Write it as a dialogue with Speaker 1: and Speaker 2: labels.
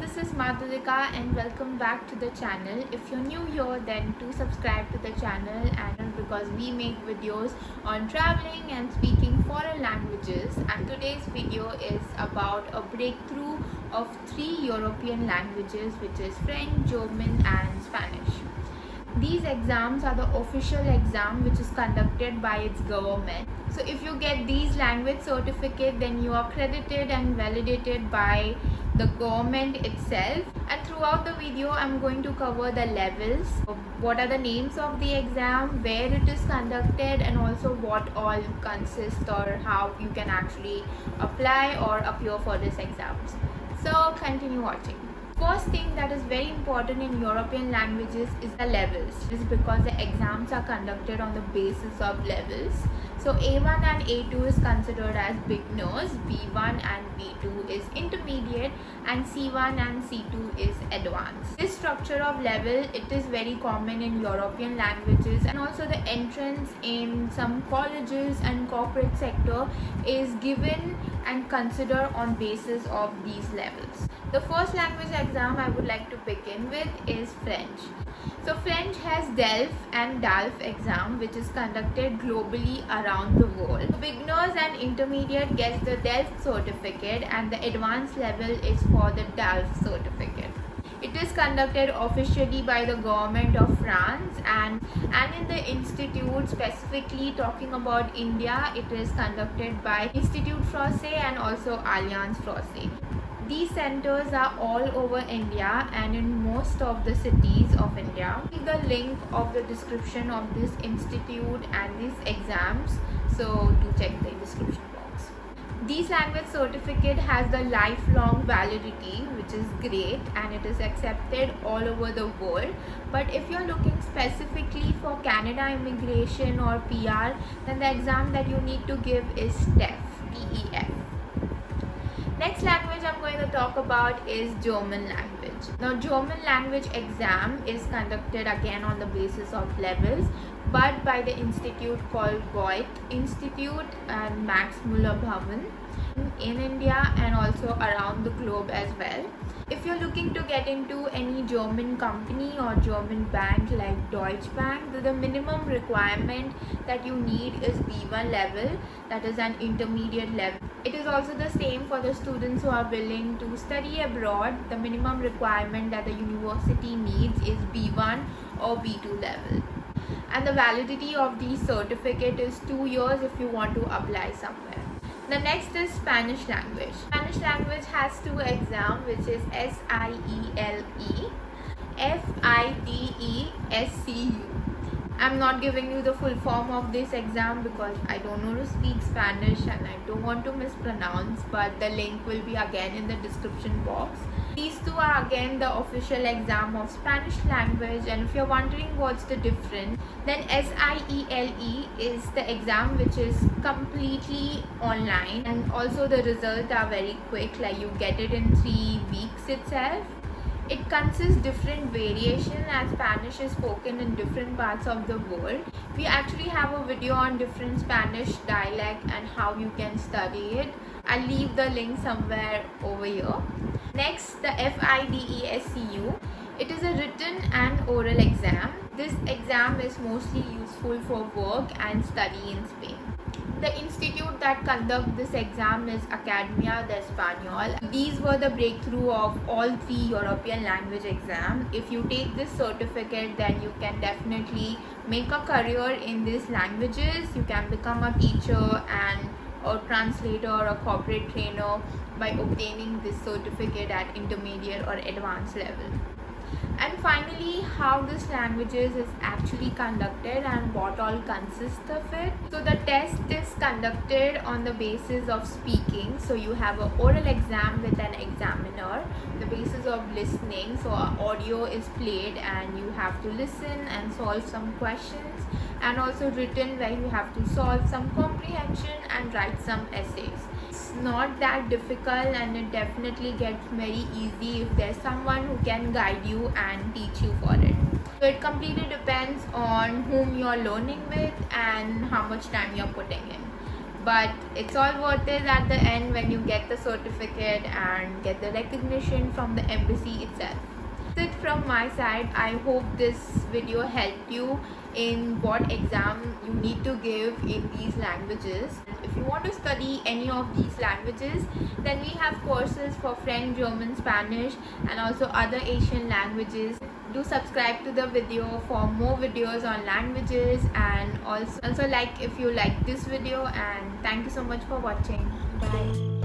Speaker 1: this is Madhurika and welcome back to the channel. If you're new here, then do subscribe to the channel and because we make videos on traveling and speaking foreign languages, and today's video is about a breakthrough of 3 European languages, which is French, German and Spanish. These exams are the official exam which is conducted by its government. So if you get these language certificate, then you are credited and validated by the government itself. And throughout the video I'm going to cover the levels, what are the names of the exam, where it is conducted, and also what all consists or how you can actually apply or appear for this exams. So continue watching. First thing that is very important in European languages is the levels. This is because the exams are conducted on the basis of levels. So A1 and A2 is considered as beginners, B1 and B2 is intermediate, and C1 and C2 is advanced. This structure of level, it is very common in European languages, and also the entrance in some colleges and corporate sector is given and considered on basis of these levels. The first language exam I would like to begin with is French. So French has DELF and DALF exam, which is conducted globally around the world. Beginners and intermediate gets the DELF certificate and the advanced level is for the DALF certificate. It is conducted officially by the government of France, and in the institute, specifically talking about India, it is conducted by Institut Français and also Alliance Française. These centers are all over India and in most of the cities of India. Leave the link of the description of this institute and these exams, so do check the description box. This language certificate has the lifelong validity, which is great, and it is accepted all over the world. But if you're looking specifically for Canada immigration or PR, then the exam that you need to give is TEF, TEF. Next language I'm going to talk about is German language. Now German language exam is conducted again on the basis of levels, but by the institute called Goethe Institute and Max Muller Bhavan in India and also around the globe as well. If you're looking to get into any German company or German bank like Deutsche Bank, the minimum requirement that you need is B1 level, that is an intermediate level. It is also the same for the students who are willing to study abroad. The minimum requirement that the university needs is B1 or B2 level. And the validity of the certificate is 2 years if you want to apply somewhere. The next is Spanish language. Spanish language has 2 exams, which is SIELE, FIDESCU. I'm not giving you the full form of this exam because I don't know to speak Spanish and I don't want to mispronounce, but the link will be again in the description box. These 2 are again the official exam of Spanish language, and if you're wondering what's the difference, then SIELE is the exam which is completely online, and also the results are very quick, like you get it in 3 weeks itself. It consists different variation as Spanish is spoken in different parts of the world. We actually have a video on different Spanish dialect and how you can study it. I'll leave the link somewhere over here. Next, the FIDESCU. It is a written and oral exam. This exam is mostly useful for work and study in Spain. The institute that conducts this exam is Academia de Español. These were the breakthrough of all 3 European language exams. If you take this certificate, then you can definitely make a career in these languages. You can become a teacher and or translator or a corporate trainer by obtaining this certificate at intermediate or advanced level. And finally, how this languages is actually conducted and what all consists of it. So the test is conducted on the basis of speaking. So you have an oral exam with an examiner, the basis of listening. So audio is played and you have to listen and solve some questions, and also written where you have to solve some comprehension and write some essays. It's not that difficult and it definitely gets very easy if there's someone who can guide you and teach you for it. So it completely depends on whom you're learning with and how much time you're putting in. but it's all worth it at the end when you get the certificate and get the recognition from the embassy itself. That's it from my side. I hope this video helped you in what exam you need to give in these languages. If you want to study any of these languages, then we have courses for French, German, Spanish, and also other Asian languages. Do subscribe to the video for more videos on languages, and also like if you like this video, and thank you so much for watching. Bye.